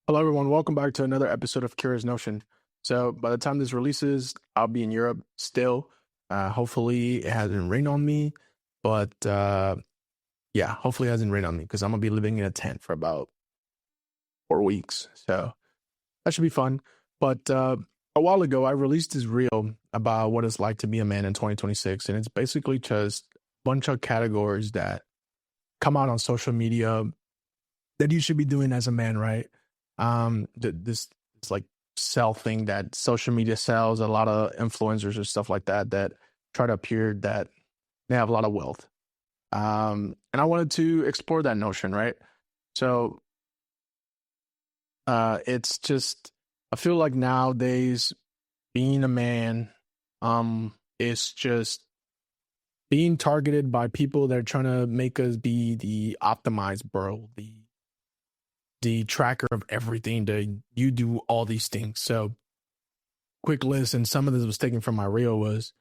Hello, everyone. Welcome back to another episode of Curious Notion. So, by the time this releases, I'll be in Europe still. Hopefully, it hasn't rained on me, but yeah, hopefully, it hasn't rained on me because I'm gonna be living in a tent for about 4 weeks. So that should be fun. But a while ago, I released this reel about what it's like to be a man in 2026, and it's basically just a bunch of categories that come out on social media that you should be doing as a man, right? This is like sell thing that social media sells. A lot of influencers or stuff like that that try to appear that they have a lot of wealth. And I wanted to explore that notion, right? So it's just I feel like nowadays being a man is just being targeted by people that are trying to make us be the optimized bro, the tracker of everything, that you do all these things. So quick list, and some of this was taken from my reel, was,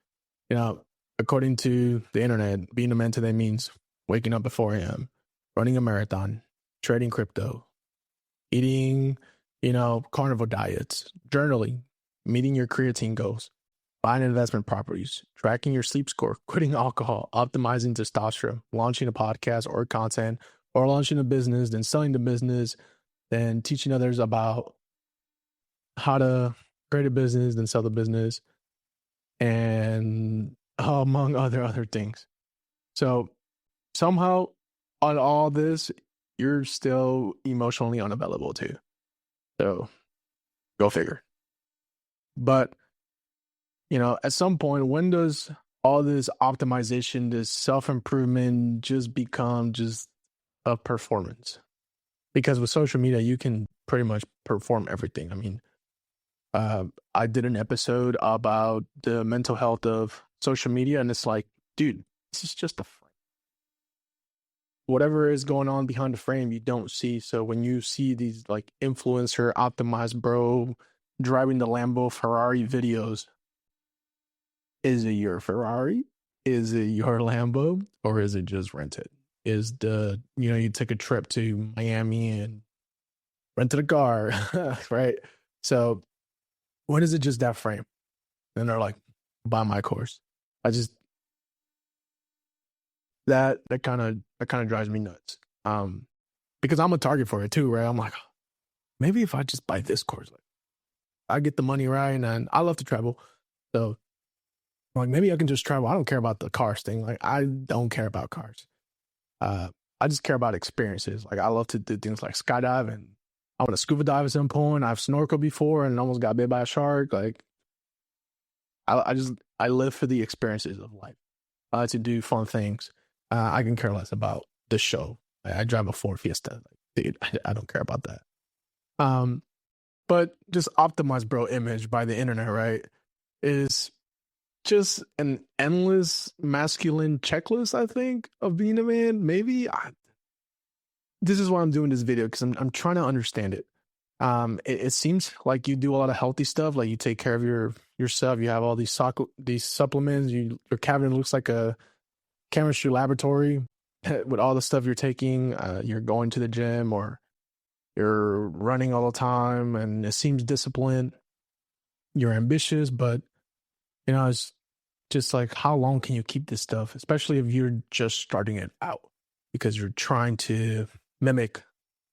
according to the internet, being a man today means waking up at 4 a.m., running a marathon, trading crypto, eating, carnivore diets, journaling, meeting your creatine goals, buying investment properties, tracking your sleep score, quitting alcohol, optimizing testosterone, launching a podcast or content, or launching a business, then selling the business, then teaching others about how to create a business, then sell the business, and among other things. So somehow on all this, you're still emotionally unavailable too. So go figure. But, at some point, when does all this optimization, this self-improvement just become just a performance? Because with social media, you can pretty much perform everything. I mean, I did an episode about the mental health of social media, and it's like, dude, this is just a frame. Whatever is going on behind the frame, you don't see. So when you see these like influencer optimized bro driving the Lambo Ferrari videos, is it your Ferrari? Is it your Lambo? Or is it just rented? Is you took a trip to Miami and rented a car, right? So when is it just that frame? And they're like, buy my course. I just that kind of drives me nuts. Because I'm a target for it too, right? I'm like, maybe if I just buy this course, like I get the money right, and I love to travel. So like maybe I can just travel. I don't care about the cars thing. Like I don't care about cars. I just care about experiences. Like I love to do things like skydive, and I want to scuba dive at some point. I've snorkeled before and almost got bit by a shark. Like I live for the experiences of life. I like to do fun things. I can care less about the show. I drive a Ford Fiesta. Like, dude, I don't care about that. But just optimized bro image by the internet, right, is just an endless masculine checklist, I think, of being a man. Maybe this is why I'm doing this video, because I'm trying to understand it. It seems like you do a lot of healthy stuff, like you take care of yourself. You have all these supplements. Your cabinet looks like a chemistry laboratory with all the stuff you're taking. You're going to the gym, or you're running all the time, and it seems disciplined. You're ambitious, but it's just like, how long can you keep this stuff, especially if you're just starting it out, because you're trying to mimic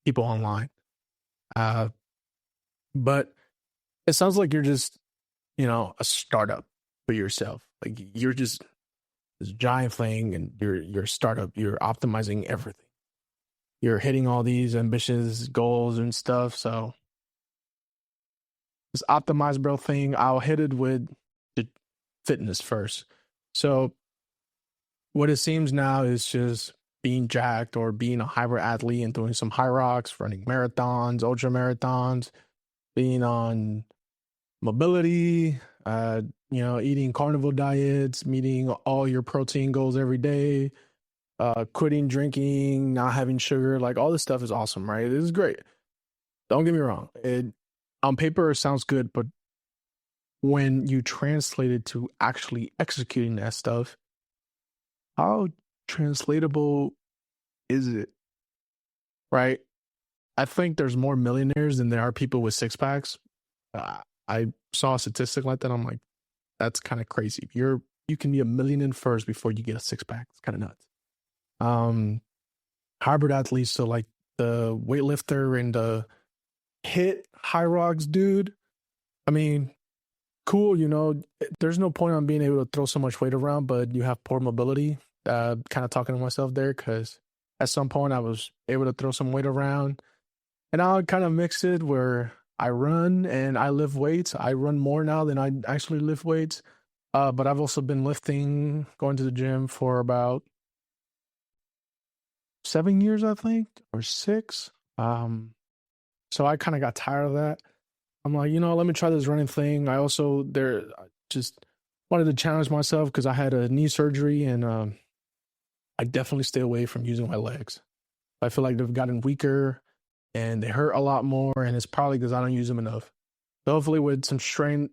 people online. But it sounds like you're just, a startup for yourself. Like you're just this giant thing, and you're a startup. You're optimizing everything. You're hitting all these ambitious goals and stuff. So this optimized bro thing, I'll hit it with the fitness first. So what it seems now is just being jacked, or being a hybrid athlete and doing some high rocks, running marathons, ultra marathons, being on mobility, eating carnivore diets, meeting all your protein goals every day, quitting drinking, not having sugar. Like all this stuff is awesome, right? This is great. Don't get me wrong. It on paper it sounds good, but when you translate it to actually executing that stuff, how translatable is it? Right? I think there's more millionaires than there are people with six packs. I saw a statistic like that. I'm like, that's kind of crazy. You can be a millionaire first before you get a six pack. It's kind of nuts. Hybrid athletes, so like the weightlifter and the hit high rocks dude. I mean, cool. There's no point on being able to throw so much weight around, but you have poor mobility. Kind of talking to myself there because at some point I was able to throw some weight around, and I kind of mix it where I run and I lift weights. I run more now than I actually lift weights. But I've also been lifting, going to the gym for about 7 years, I think, or 6. So I kind of got tired of that. I'm like, let me try this running thing. I also I just wanted to challenge myself because I had a knee surgery, and I definitely stay away from using my legs. I feel like they've gotten weaker and they hurt a lot more, and it's probably because I don't use them enough. So hopefully with some strength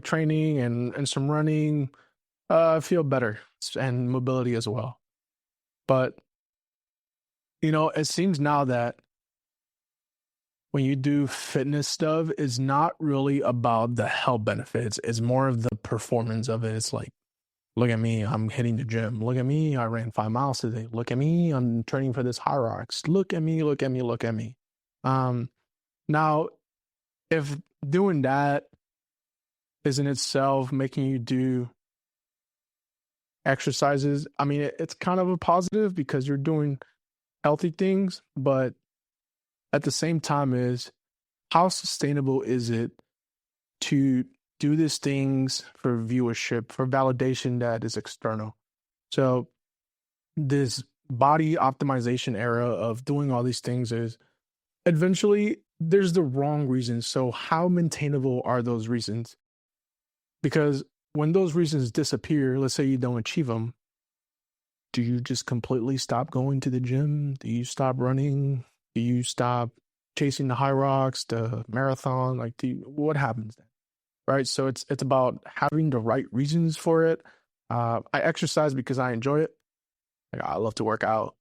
training and some running, I feel better, and mobility as well. But it seems now that when you do fitness stuff, it's not really about the health benefits. It's more of the performance of it. It's like, look at me, I'm hitting the gym. Look at me, I ran 5 miles today. Look at me, I'm training for this high rocks. Look at me, look at me, look at me. Now, if doing that is in itself making you do exercises, I mean, it's kind of a positive because you're doing healthy things, but at the same time is how sustainable is it to do these things for viewership, for validation that is external? So this body optimization era of doing all these things is eventually there's the wrong reasons. So how maintainable are those reasons? Because when those reasons disappear, let's say you don't achieve them, do you just completely stop going to the gym? Do you stop running? Do you stop chasing the high rocks, the marathon? Like, what happens then? Right? So it's about having the right reasons for it. I exercise because I enjoy it. Like, I love to work out.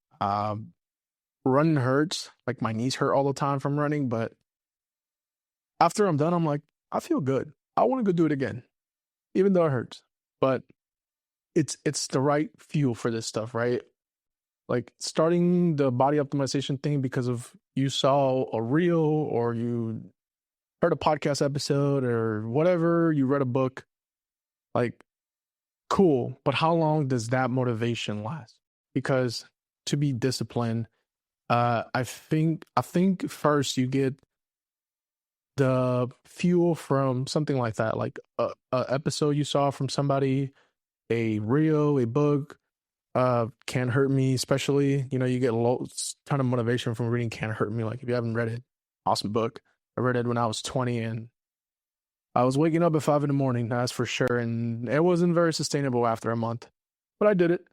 Running hurts. Like, my knees hurt all the time from running, but after I'm done, I'm like, I feel good. I want to go do it again, even though it hurts. But it's the right fuel for this stuff, right? Like, starting the body optimization thing because of you saw a reel or you heard a podcast episode or whatever, you read a book, like, cool. But how long does that motivation last? Because to be disciplined, I think first you get the fuel from something like that, like a episode you saw from somebody, a reel, a book. Can't Hurt Me, especially, you get a ton of motivation from reading Can't Hurt Me. Like, if you haven't read it, awesome book. I read it when I was 20 and I was waking up at 5 a.m, that's for sure. And it wasn't very sustainable after a month, but I did it.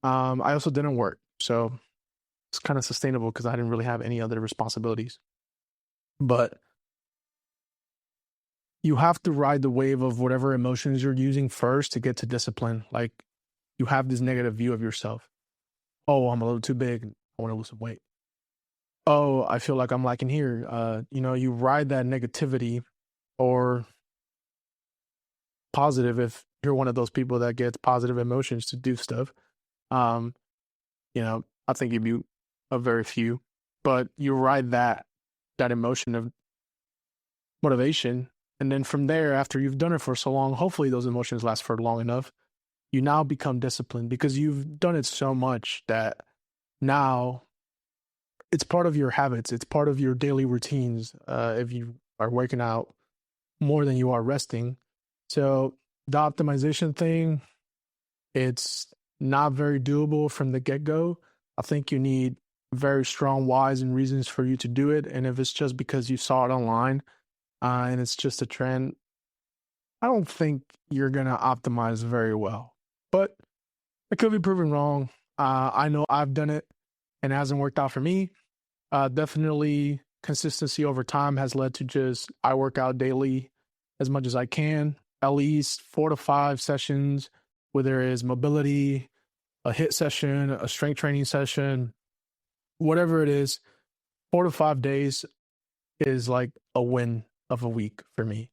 I also didn't work. So it's kind of sustainable because I didn't really have any other responsibilities. But you have to ride the wave of whatever emotions you're using first to get to discipline. Like, you have this negative view of yourself. Oh, I'm a little too big. I want to lose some weight. Oh, I feel like I'm lacking here. You ride that negativity, or positive if you're one of those people that gets positive emotions to do stuff. Um, I think you'd be a very few, but you ride that emotion of motivation. And then from there, after you've done it for so long, hopefully those emotions last for long enough. You now become disciplined because you've done it so much that now it's part of your habits. It's part of your daily routines. If you are working out more than you are resting. So the optimization thing, it's not very doable from the get-go. I think you need very strong whys and reasons for you to do it. And if it's just because you saw it online and it's just a trend, I don't think you're going to optimize very well. But I could be proven wrong. I know I've done it and it hasn't worked out for me. Definitely consistency over time has led to just I work out daily as much as I can, at least 4 to 5 sessions, whether it is mobility, a HIIT session, a strength training session, whatever it is. 4 to 5 days is like a win of a week for me.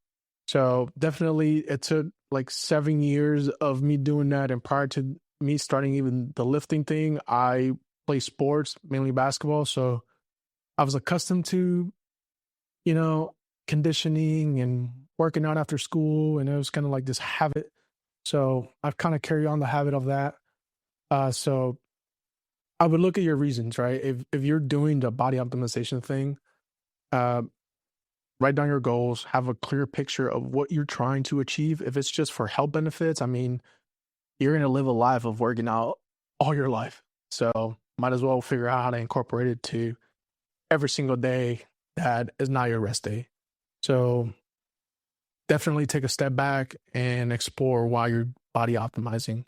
So definitely it took like 7 years of me doing that. And prior to me starting even the lifting thing, I play sports, mainly basketball. So I was accustomed to, you know, conditioning and working out after school. And it was kind of like this habit. So I've kind of carried on the habit of that. So I would look at your reasons, right? If you're doing the body optimization thing, uh, write down your goals, have a clear picture of what you're trying to achieve. If it's just for health benefits, I mean, you're going to live a life of working out all your life. So might as well figure out how to incorporate it to every single day that is not your rest day. So definitely take a step back and explore why you're body optimizing.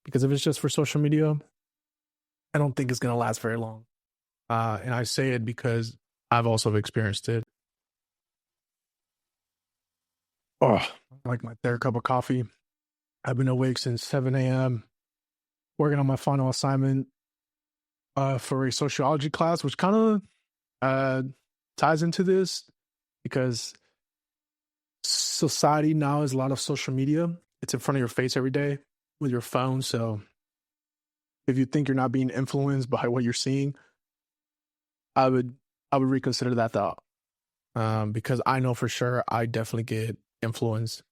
Because if it's just for social media, I don't think it's going to last very long. And I say it because I've also experienced it. Oh, like my third cup of coffee. I've been awake since 7 a.m. working on my final assignment for a sociology class, which kind of ties into this because society now is a lot of social media. It's in front of your face every day with your phone. So if you think you're not being influenced by what you're seeing, I would reconsider that thought, because I know for sure I definitely get influenced.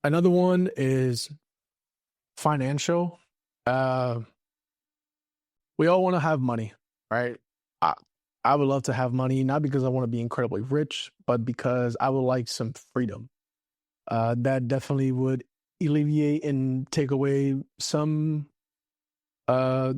Another one is financial. Uh, we all want to have money, right? I, I would love to have money, not because I want to be incredibly rich, but because I would like some freedom. That definitely would alleviate and take away some, uh,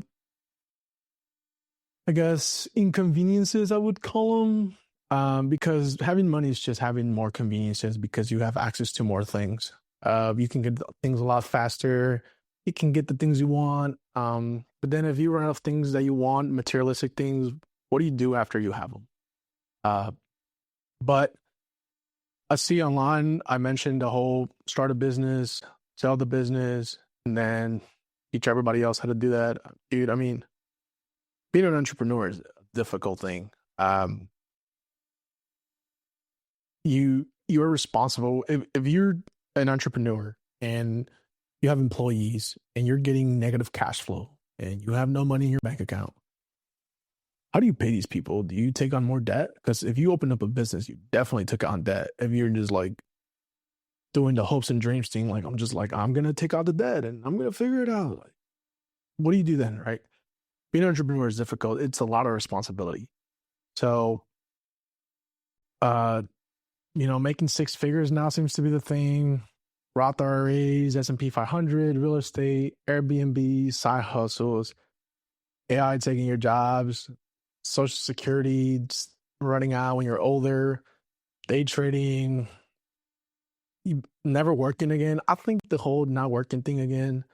I guess, inconveniences, I would call them. Because having money is just having more conveniences because you have access to more things. You can get things a lot faster. You can get the things you want. But then if you run out of things that you want, materialistic things, what do you do after you have them? Uh, but I see online, I mentioned the whole start a business, sell the business, and then teach everybody else how to do that. Dude, I mean, being an entrepreneur is a difficult thing. You're responsible if you're an entrepreneur and you have employees and you're getting negative cash flow and you have no money in your bank account. How do you pay these people? Do you take on more debt? Because if you open up a business, you definitely took on debt. If you're just like doing the hopes and dreams thing, like I'm gonna take out the debt and I'm gonna figure it out. Like, what do you do then, right? Being an entrepreneur is difficult. It's a lot of responsibility. So, uh, making six figures now seems to be the thing. Roth IRAs, S&P 500, real estate, Airbnb, side hustles, AI taking your jobs, Social Security running out when you're older, day trading, you never working again. I think the whole not working thing again,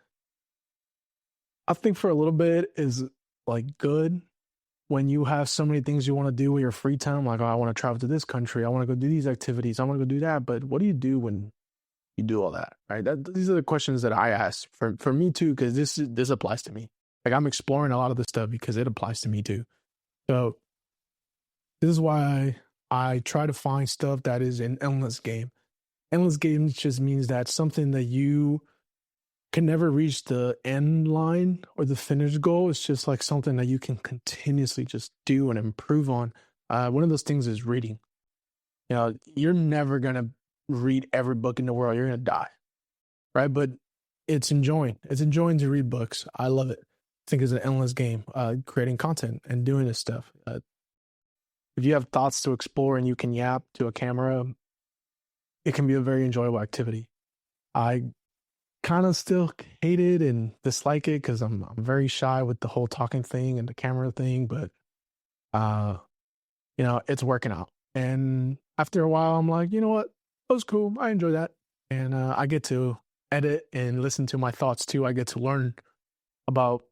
I think for a little bit is like good when you have so many things you want to do with your free time. Like, oh, I want to travel to this country. I want to go do these activities. I want to go do that. But what do you do when you do all that, right? These are the questions that I ask for me too, because this applies to me. Like I'm exploring a lot of this stuff because it applies to me too. So this is why I try to find stuff that is an endless game. Endless games just means that something that you can never reach the end line or the finish goal. It's just like something that you can continuously just do and improve on. One of those things is reading. You're never gonna read every book in the world. You're gonna die, right? But it's enjoying. It's enjoying to read books. I love it. I think it's an endless game. Creating content and doing this stuff. If you have thoughts to explore and you can yap to a camera, it can be a very enjoyable activity. I kind of still hate it and dislike it because I'm very shy with the whole talking thing and the camera thing, but it's working out. And after a while, I'm like, you know what? That was cool. I enjoy that. And I get to edit and listen to my thoughts too. I get to learn about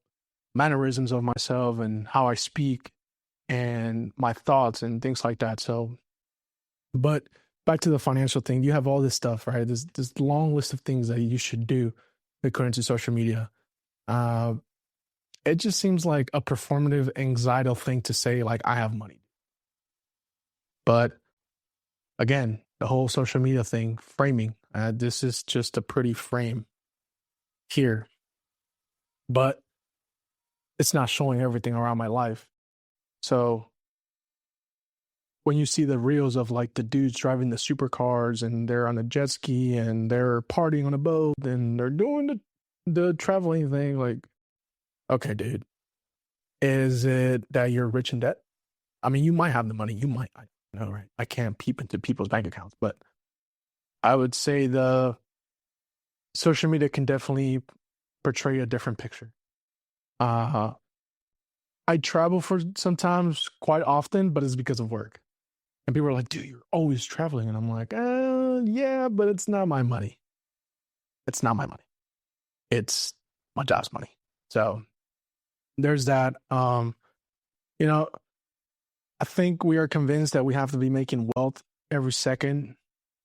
mannerisms of myself and how I speak and my thoughts and things like that. So, but back to the financial thing, you have all this stuff, right? This long list of things that you should do according to social media. It just seems like a performative, anxietal thing to say, like, I have money. But again, the whole social media thing, framing, this is just a pretty frame here, but it's not showing everything around my life. So when you see the reels of like the dudes driving the supercars and they're on a jet ski and they're partying on a boat and they're doing the traveling thing, like, okay, dude, is it that you're rich in debt? I mean, you might have the money, you might, I don't know, right? I can't peep into people's bank accounts, but I would say the social media can definitely portray a different picture. Uh, I travel for sometimes quite often, but it's because of work. And people are like, dude, you're always traveling. And I'm like, yeah, but it's not my money. It's not my money. It's my job's money. So there's that. You know, I think we are convinced that we have to be making wealth every second.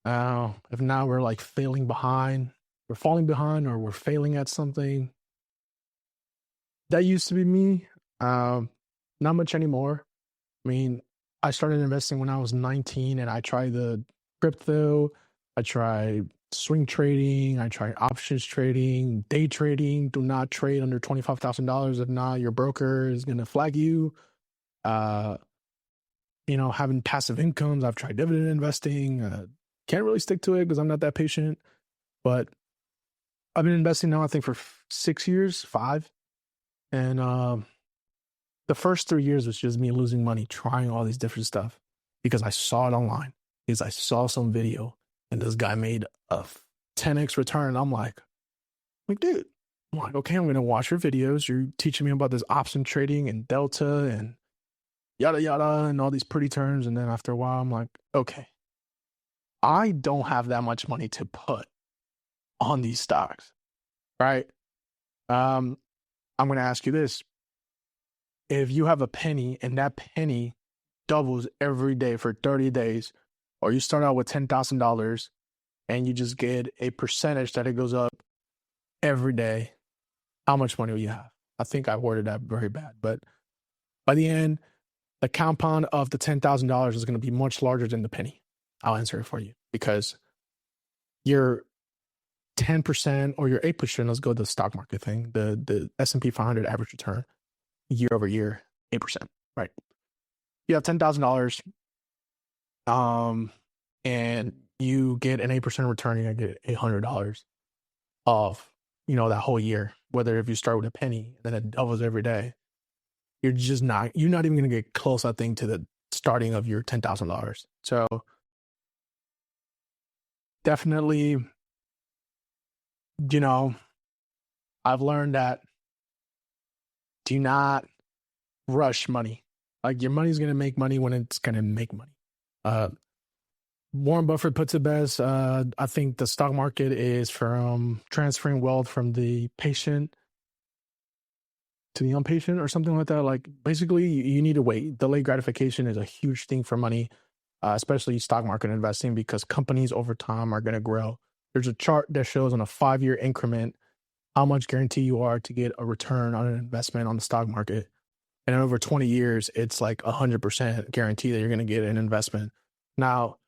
If not, we're like failing behind. We're falling behind or we're failing at something. That used to be me. Not much anymore. I mean, I started investing when I was 19 and I tried the crypto, I tried swing trading, I tried options trading, day trading. Do not trade under $25,000. If not, your broker is going to flag you. Uh, having passive incomes, I've tried dividend investing. Can't really stick to it because I'm not that patient, but I've been investing now, I think, for 6 years, five. And the first 3 years was just me losing money, trying all these different stuff because I saw it online, because I saw some video and this guy made a 10x return. I'm like, dude, I'm like, okay, I'm going to watch your videos. You're teaching me about this option trading and delta and yada, yada, and all these pretty terms. And then after a while, I'm like, okay, I don't have that much money to put on these stocks, right? I'm going to ask you this. If you have a penny and that penny doubles every day for 30 days, or you start out with $10,000 and you just get a percentage that it goes up every day, how much money will you have? I think I worded that very bad, but by the end, the compound of the $10,000 is going to be much larger than the penny. I'll answer it for you because your 10% or your 8%, let's go to the stock market thing, the S&P 500 average return year over year, 8%, right? You have $10,000, and you get an 8% return, you're gonna get $800 off, that whole year. Whether if you start with a penny, then it doubles every day, you're not even gonna get close, I think, to the starting of your $10,000. So definitely, I've learned that do not rush money. Like your money's gonna make money when it's gonna make money. Warren Buffett puts it best. I think the stock market is from transferring wealth from the patient to the impatient or something like that. Like basically you need to wait. Delayed gratification is a huge thing for money, especially stock market investing, because companies over time are going to grow. There's a chart that shows on a 5-year increment how much guarantee you are to get a return on an investment on the stock market. And over 20 years, it's like 100% guarantee that you're going to get an investment. Now,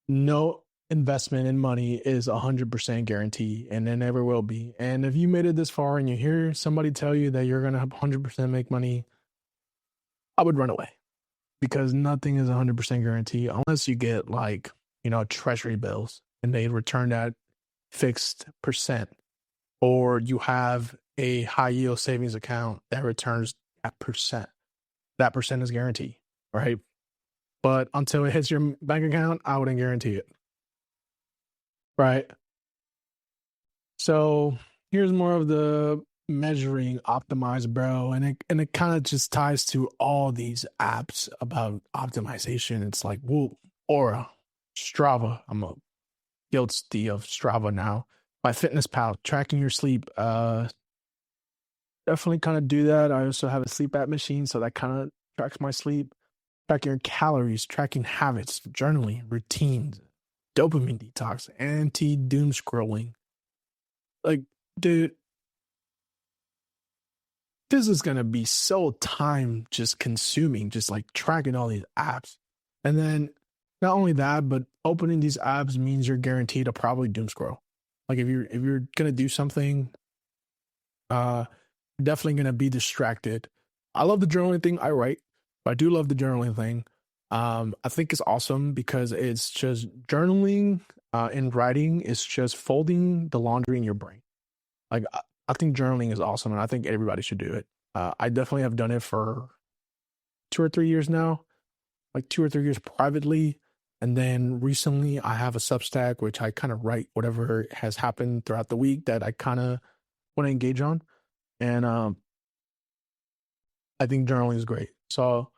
no investment in money is 100% guarantee, and it never will be. And if you made it this far and you hear somebody tell you that you're going to 100% make money, I would run away, because nothing is 100% guarantee unless you get like, treasury bills and they return that fixed percent, or you have a high yield savings account that returns that percent. That percent is guaranteed, right? But until it hits your bank account, I wouldn't guarantee it. Right. So here's more of the measuring optimize, bro. And it kind of just ties to all these apps about optimization. It's like, whoa, Aura, Strava. I'm a guilty of Strava now. MyFitnessPal, tracking your sleep. Definitely kind of do that. I also have a sleep app machine, so that kind of tracks my sleep. Tracking your calories, tracking habits, journaling, routines, dopamine detox, anti-doom scrolling. Like, dude, this is going to be so time just consuming, just like tracking all these apps. And then not only that, but opening these apps means you're guaranteed to probably doom scroll. Like if you're gonna do something, uh, definitely gonna be distracted. I love the journaling thing. I write, but I do love the journaling thing. I think it's awesome because it's just journaling and writing is just folding the laundry in your brain. Like I think journaling is awesome, and I think everybody should do it. I definitely have done it for 2 or 3 years now, like 2 or 3 years privately. And then recently I have a Substack, which I kind of write whatever has happened throughout the week that I kind of want to engage on. And I think journaling is great. So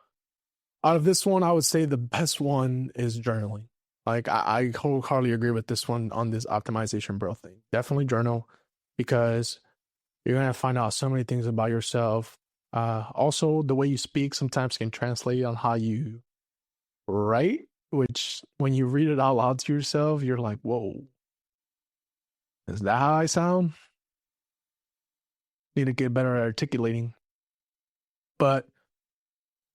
out of this one, I would say the best one is journaling. Like I wholeheartedly agree with this one on this optimization bro thing. Definitely journal because you're gonna find out so many things about yourself. Also, the way you speak sometimes can translate on how you write, which when you read it out loud to yourself, you're like, whoa, is that how I sound? Need to get better at articulating. But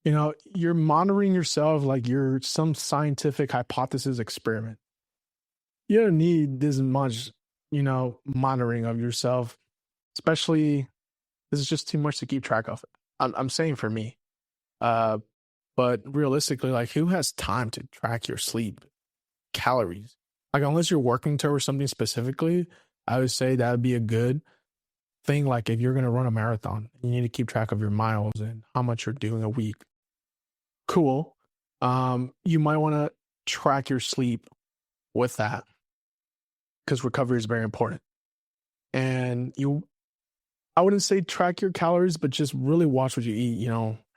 you're monitoring yourself like you're some scientific hypothesis experiment. You don't need this much, monitoring of yourself, especially this is just too much to keep track of. I'm saying for me. Uh, but realistically, like who has time to track your sleep, calories? Like unless you're working towards something specifically, I would say that would be a good thing. Like if you're gonna run a marathon, you need to keep track of your miles and how much you're doing a week. Cool. You might want to track your sleep with that because recovery is very important. And I wouldn't say track your calories, but just really watch what you eat.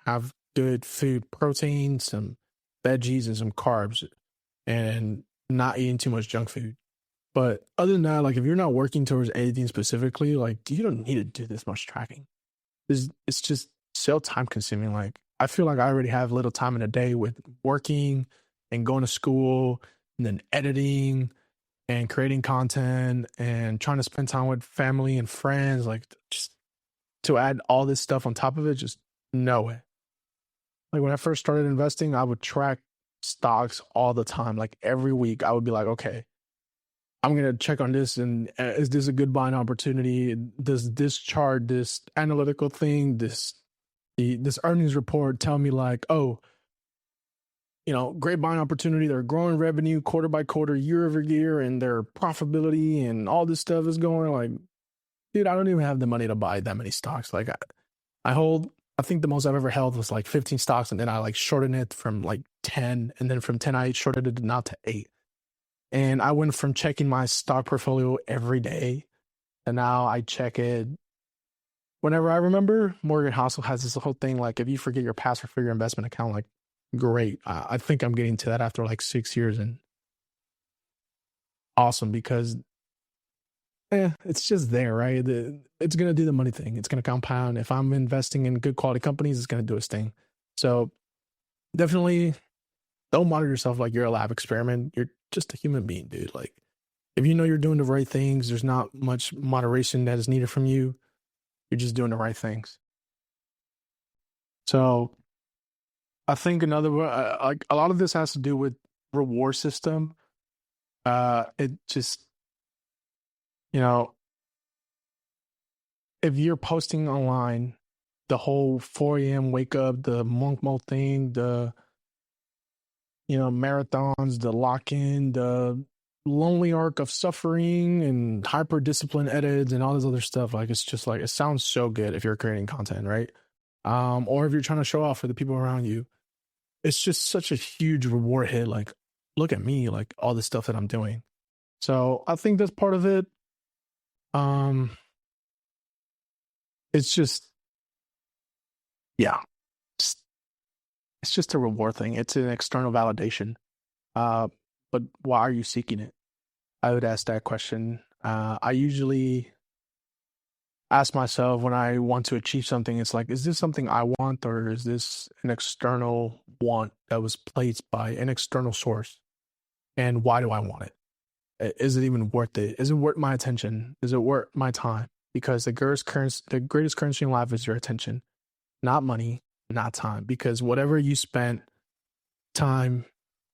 Have good food, protein, some veggies, and some carbs, and not eating too much junk food. But other than that, like if you're not working towards anything specifically, like you don't need to do this much tracking. It's just so time consuming. Like I feel like I already have little time in a day with working and going to school and then editing and creating content and trying to spend time with family and friends. Like just to add all this stuff on top of it, just no way. Like when I first started investing, I would track stocks all the time. Like every week, I would be like, okay, I'm gonna check on this, and is this a good buying opportunity? Does this chart, this analytical thing, this earnings report tell me like, oh, great buying opportunity. They're growing revenue quarter by quarter, year over year, and their profitability and all this stuff is going like, dude, I don't even have the money to buy that many stocks. Like I think the most I've ever held was like 15 stocks, and then I like shorted it from like 10, and then from 10 I shorted it now to 8. And I went from checking my stock portfolio every day, and now I check it whenever I remember. Morgan Housel has this whole thing like if you forget your password for your investment account, like great. I think I'm getting to that after like 6 years, and awesome because it's just there, right? It's going to do the money thing. It's going to compound. If I'm investing in good quality companies, it's going to do its thing. So definitely don't monitor yourself like you're a lab experiment. You're just a human being, dude. Like if you know you're doing the right things, there's not much moderation that is needed from you. You're just doing the right things. So I think another like a lot of this has to do with reward system. It just, you know, if you're posting online, the whole 4 a.m. wake up, the monk mode thing, the marathons, the lock in, the lonely arc of suffering and hyper discipline edits and all this other stuff, like it's just like it sounds so good if you're creating content, right? Or if you're trying to show off for the people around you. It's just such a huge reward hit. Like, look at me, like all the stuff that I'm doing. So I think that's part of it. Um, it's just, yeah, it's, it's just a reward thing. It's an external validation. Uh, but why are you seeking it? I would ask that question. I usually ask myself when I want to achieve something, it's like, is this something I want, or is this an external want that was placed by an external source? And why do I want it? Is it even worth it? Is it worth my attention? Is it worth my time? Because the greatest currency in life is your attention, not money, not time. Because whatever you spent time,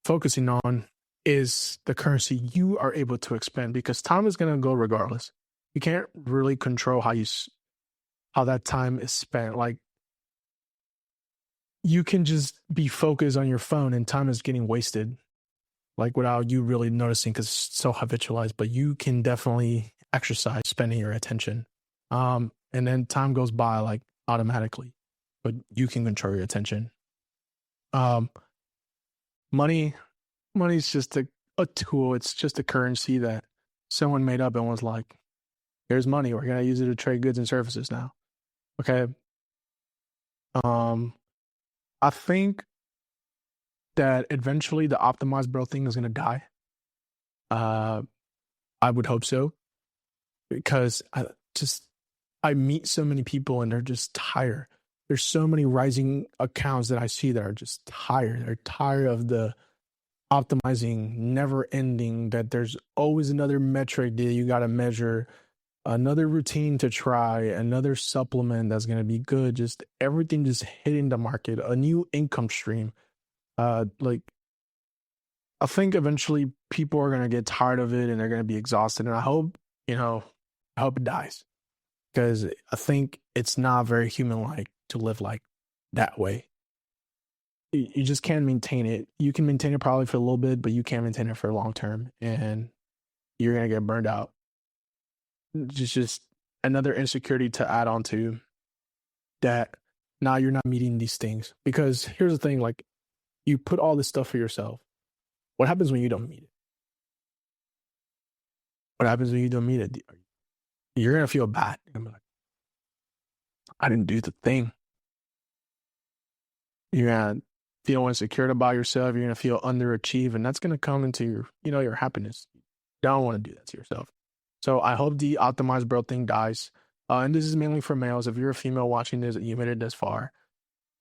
focusing on is the currency you are able to expend, because time is going to go regardless. You can't really control how that time is spent. Like, you can just be focused on your phone and time is getting wasted, like without you really noticing because it's so habitualized. But you can definitely exercise spending your attention. And then time goes by like automatically, but you can control your attention. Um, money, money's just a tool. It's just a currency that someone made up and was like, here's money. We're gonna use it to trade goods and services now. Okay. Um, I think that eventually the optimized bro thing is gonna die. Uh, I would hope so, because I meet so many people and they're just tired. There's so many rising accounts that I see that are just tired. They're tired of the optimizing, never ending, that there's always another metric that you got to measure, another routine to try, another supplement that's going to be good. Just everything just hitting the market, a new income stream. Like, I think eventually people are going to get tired of it and they're going to be exhausted. And I hope it dies, because I think it's not very human-like to live like that way. You just can't maintain it. You can maintain it probably for a little bit, but you can't maintain it for long term, and you're gonna get burned out. Just another insecurity to add on to that. Now you're not meeting these things, because here's the thing: like, you put all this stuff for yourself. What happens when you don't meet it? What happens when you don't meet it? You're gonna feel bad. You're gonna be like, I didn't do the thing. You're gonna feel insecure about yourself. You're gonna feel underachieved, and that's gonna come into your happiness. You don't want to do that to yourself. So I hope the optimized bro thing dies. And this is mainly for males. If you're a female watching this, you made it this far,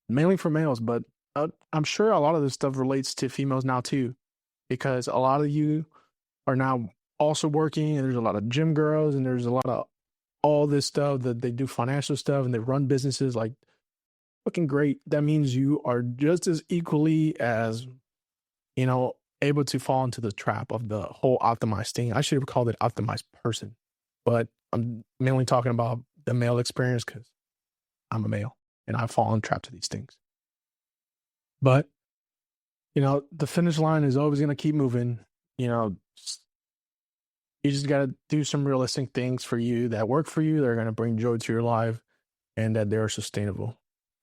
mainly for males. But I'm sure a lot of this stuff relates to females now too, because a lot of you are now also working, and there's a lot of gym girls, and there's a lot of all this stuff that they do financial stuff and they run businesses. Like, fucking great. That means you are just as equally as, able to fall into the trap of the whole optimized thing. I should have called it optimized person, but I'm mainly talking about the male experience because I'm a male and I fall in trap to these things. But, the finish line is always going to keep moving. You just got to do some realistic things for you that work for you. They're going to bring joy to your life and that they're sustainable.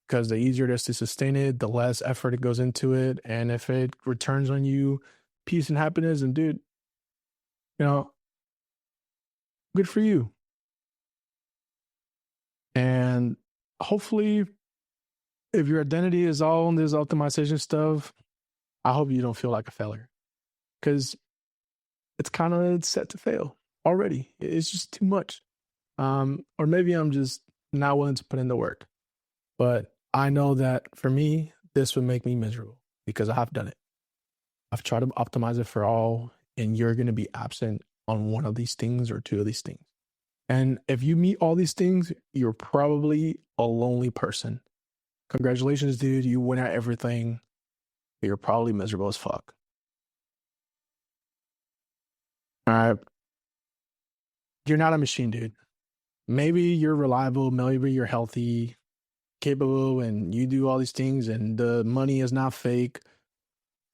Because the easier it is to sustain it, the less effort it goes into it. And if it returns on you peace and happiness, and dude, good for you. And hopefully, if your identity is all on this optimization stuff, I hope you don't feel like a failure. Because it's kind of set to fail already. It's just too much. Or maybe I'm just not willing to put in the work. But I know that for me, this would make me miserable because I've done it. I've tried to optimize it for all, and you're going to be absent on one of these things or two of these things. And if you meet all these things, you're probably a lonely person. Congratulations, dude. You win at everything. But you're probably miserable as fuck. All right. You're not a machine, dude. Maybe you're reliable. Maybe you're healthy, capable, and you do all these things, and the money is not fake.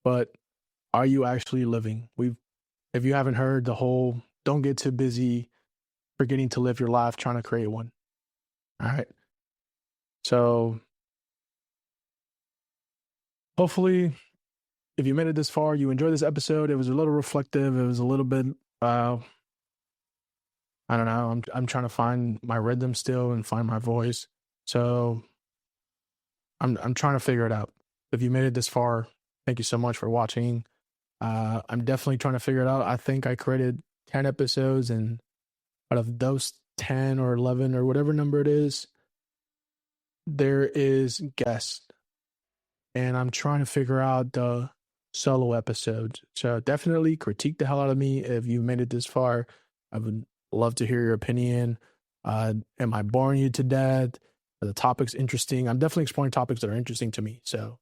But are you actually living? If you haven't heard the whole, don't get too busy forgetting to live your life trying to create one. All right. So hopefully, if you made it this far, you enjoyed this episode. It was a little reflective. It was a little bit, I don't know. I'm trying to find my rhythm still and find my voice. So I'm trying to figure it out. If you made it this far, thank you so much for watching. I'm definitely trying to figure it out. I think I created 10 episodes, and out of those 10 or 11 or whatever number it is, there is guests. And I'm trying to figure out the solo episodes. So definitely critique the hell out of me if you made it this far. I would love to hear your opinion. Am I boring you to death? Are the topics interesting? I'm definitely exploring topics that are interesting to me. So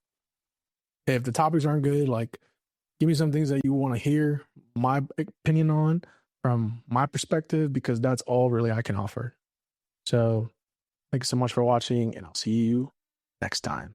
if the topics aren't good, like, Give me some things that you want to hear my opinion on from my perspective, because that's all really I can offer. So thank you so much for watching, and I'll see you next time.